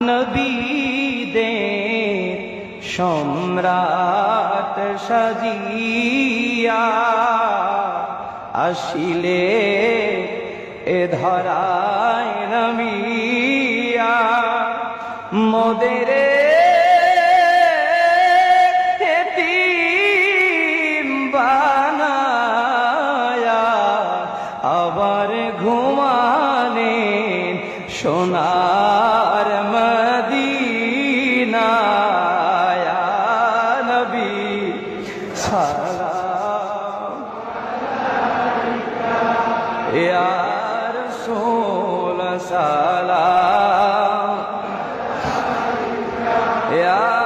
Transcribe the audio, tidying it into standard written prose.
নবীদের সম্রাট সাজিয়া আসিলে এ ধরায় নামিয়া মোদের এতিম বানায়া আবার ঘুমালেন সোনার মদিনায়। নবী সালাম ইয়া রাসূল সালাম ইয়া